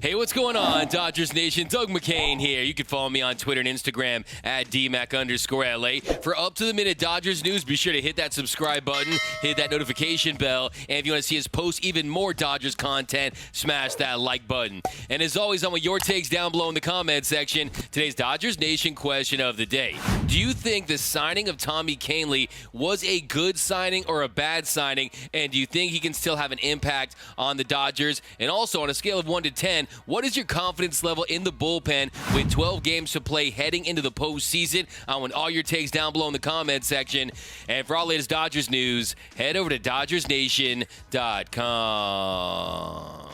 Hey, what's going on, Dodgers Nation? Doug McCain here. You can follow me on Twitter and Instagram at DMac_LA. For up-to-the-minute Dodgers news, be sure to hit that subscribe button, hit that notification bell, and if you want to see us post even more Dodgers content, smash that like button. And as always, I want your takes down below in the comment section. Today's Dodgers Nation question of the day. Do you think the signing of Tommy Kahnle was a good signing or a bad signing? And do you think he can still have an impact on the Dodgers? And also, on a scale of 1 to 10, what is your confidence level in the bullpen with 12 games to play heading into the postseason? I want all your takes down below in the comment section. And for all latest Dodgers news, head over to DodgersNation.com.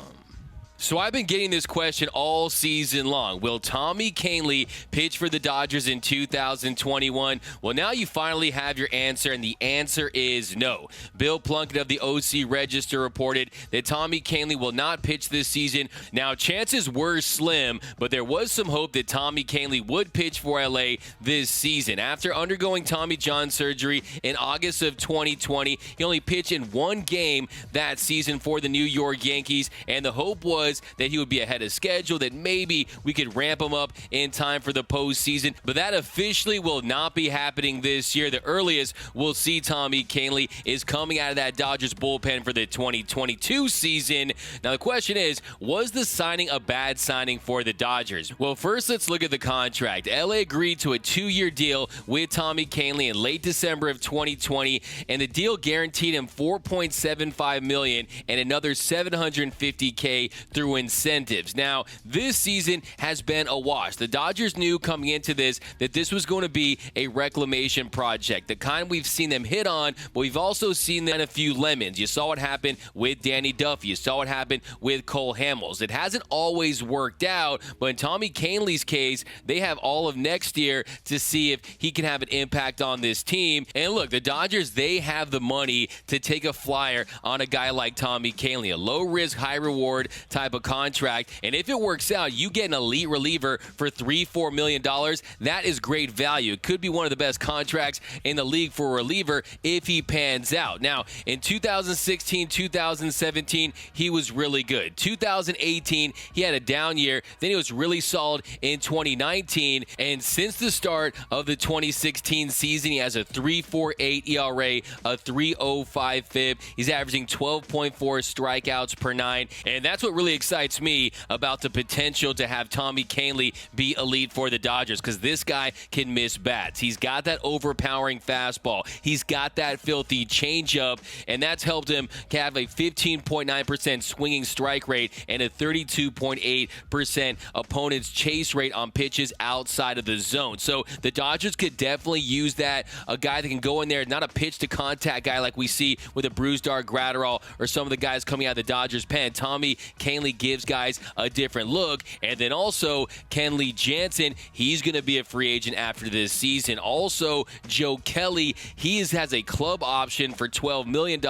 So I've been getting this question all season long. Will Tommy Kahnle pitch for the Dodgers in 2021? Well, now you finally have your answer, and the answer is no. Bill Plunkett of the OC Register reported that Tommy Kahnle will not pitch this season. Now, chances were slim, but there was some hope that Tommy Kahnle would pitch for LA this season. After undergoing Tommy John surgery in August of 2020, he only pitched in one game that season for the New York Yankees, and the hope was that he would be ahead of schedule, that maybe we could ramp him up in time for the postseason. But that officially will not be happening this year. The earliest we'll see Tommy Kahnle is coming out of that Dodgers bullpen for the 2022 season. Now, the question is, was the signing a bad signing for the Dodgers? Well, first, let's look at the contract. LA agreed to a 2-year deal with Tommy Kahnle in late December of 2020, and the deal guaranteed him $4.75 million and another $750K through incentives. Now, this season has been a wash. The Dodgers knew coming into this that this was going to be a reclamation project, the kind we've seen them hit on, but we've also seen them a few lemons. You saw what happened with Danny Duffy. You saw what happened with Cole Hamels. It hasn't always worked out, but in Tommy Kahnle's case, they have all of next year to see if he can have an impact on this team. And look, the Dodgers, they have the money to take a flyer on a guy like Tommy Kahnle, a low-risk, high-reward type of contract, and if it works out, you get an elite reliever for $3-4 million. That is great value. It could be one of the best contracts in the league for a reliever if he pans out. Now, in 2016, 2017, he was really good. 2018, he had a down year. Then he was really solid in 2019, and since the start of the 2016 season, he has a 3.48 ERA, a 3.05 FIP. He's averaging 12.4 strikeouts per 9, and that's what really excites me about the potential to have Tommy Kahnle be elite for the Dodgers, because this guy can miss bats. He's got that overpowering fastball. He's got that filthy changeup, and that's helped him have a 15.9% swinging strike rate and a 32.8% opponent's chase rate on pitches outside of the zone. So the Dodgers could definitely use that, a guy that can go in there, not a pitch-to-contact guy like we see with a Bruce Dart Gratterall or some of the guys coming out of the Dodgers pen. Tommy Kahnle gives guys a different look. And then also Kenley Jansen, he's going to be a free agent after this season. Also, Joe Kelly, he has a club option for $12 million.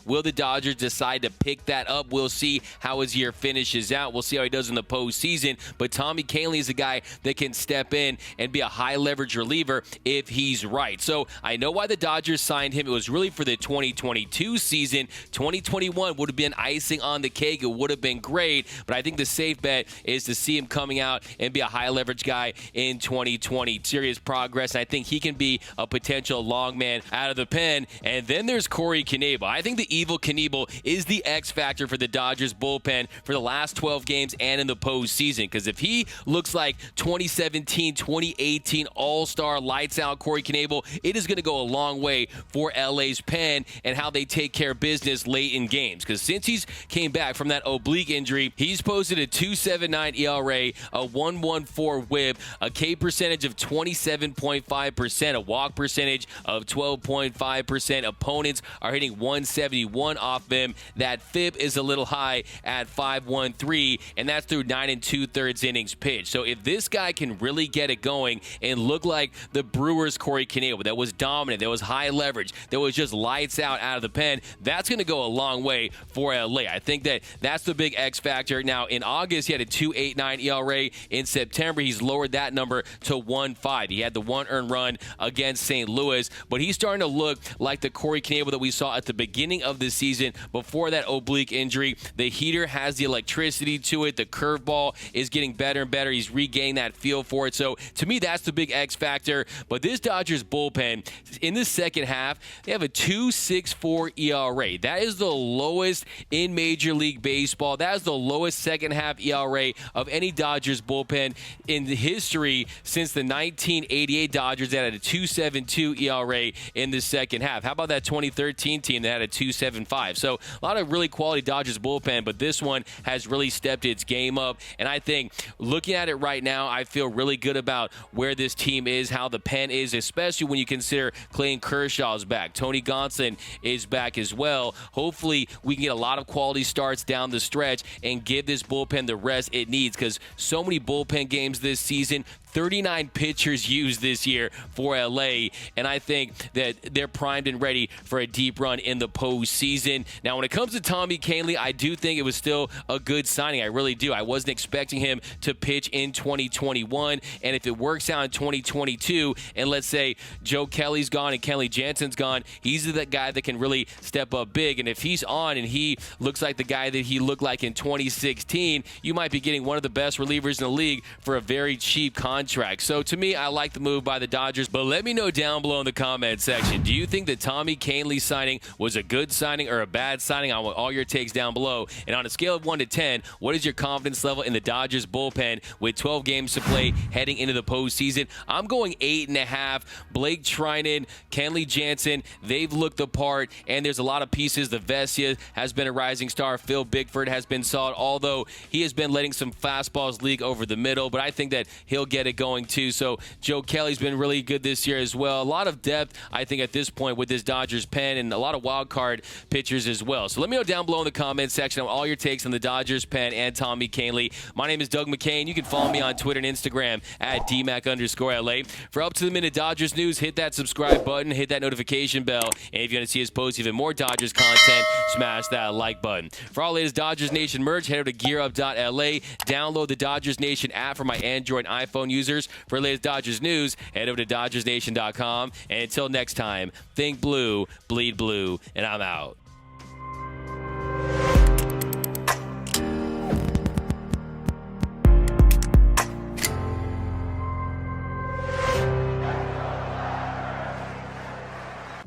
Will the Dodgers decide to pick that up? We'll see how his year finishes out. We'll see how he does in the postseason. But Tommy Kahnle is a guy that can step in and be a high leverage reliever if he's right. So I know why the Dodgers signed him. It was really for the 2022 season. 2021 would have been icing on the cake. It would have been great, but I think the safe bet is to see him coming out and be a high leverage guy in 2020. Serious progress, and I think he can be a potential long man out of the pen. And then there's Corey Knebel. I think the evil Knebel is the X factor for the Dodgers bullpen for the last 12 games and in the postseason, because if he looks like 2017, 2018 all-star lights out Corey Knebel, it is going to go a long way for LA's pen and how they take care of business late in games, because since he's came back from that oblique injury, he's posted a 2.79 ERA, a 1.14 WHIP, a K percentage of 27.5%, a walk percentage of 12.5%. Opponents are hitting 171 off him. That FIP is a little high at 5.13, and that's through 9 2/3 innings pitched. So if this guy can really get it going and look like the Brewers' Corey Knebel, that was dominant, that was high leverage, that was just lights out of the pen, that's going to go a long way for LA. I think that's the big X X-Factor. Now, in August, he had a 2.89 ERA. In September, he's lowered that number to 1.5. He had the one earned run against St. Louis, but he's starting to look like the Corey Knebel that we saw at the beginning of the season before that oblique injury. The heater has the electricity to it. The curveball is getting better and better. He's regaining that feel for it. So, to me, that's the big X factor. But this Dodgers bullpen, in the second half, they have a 2.64 ERA. That is the lowest in Major League Baseball. That is the lowest second half ERA of any Dodgers bullpen in the history since the 1988 Dodgers that had a 2.72 ERA in the second half. How about that 2013 team that had a 2.75? So a lot of really quality Dodgers bullpen, but this one has really stepped its game up. And I think looking at it right now, I feel really good about where this team is, how the pen is, especially when you consider Clayton Kershaw's back. Tony Kahnle is back as well. Hopefully, we can get a lot of quality starts down the stretch and give this bullpen the rest it needs, because so many bullpen games this season, 39 pitchers used this year for LA, and I think that they're primed and ready for a deep run in the postseason. Now, when it comes to Tommy Kahnle, I do think it was still a good signing. I really do. I wasn't expecting him to pitch in 2021, and if it works out in 2022, and let's say Joe Kelly's gone and Kenley Jansen's gone, he's the guy that can really step up big, and if he's on and he looks like the guy that he looked like in 2016, you might be getting one of the best relievers in the league for a very cheap contract. So to me, I like the move by the Dodgers, but let me know down below in the comment section. Do you think the Tommy Kahnle signing was a good signing or a bad signing? I want all your takes down below. And on a scale of 1 to 10, what is your confidence level in the Dodgers bullpen with 12 games to play heading into the postseason? I'm going 8.5. Blake Trinan, Kenley Jansen, they've looked the part, and there's a lot of pieces. The Vesia has been a rising star. Phil Bickford has been solid, although he has been letting some fastballs leak over the middle, but I think that he'll get it going too. So Joe Kelly's been really good this year as well. A lot of depth, I think, at this point with this Dodgers pen, and a lot of wild card pitchers as well. So let me know down below in the comment section on all your takes on the Dodgers pen and Tommy Kahnle. My name is Doug McCain. You can follow me on Twitter and Instagram at DMAC_LA. For up-to-the-minute Dodgers news, hit that subscribe button, hit that notification bell, and if you want to see us post even more Dodgers content, smash that like button. For all latest Dodgers Nation merch, head over to GearUp.LA. Download the Dodgers Nation app for my Android and iPhone users. For latest Dodgers news, head over to DodgersNation.com. And until next time, think blue, bleed blue, and I'm out.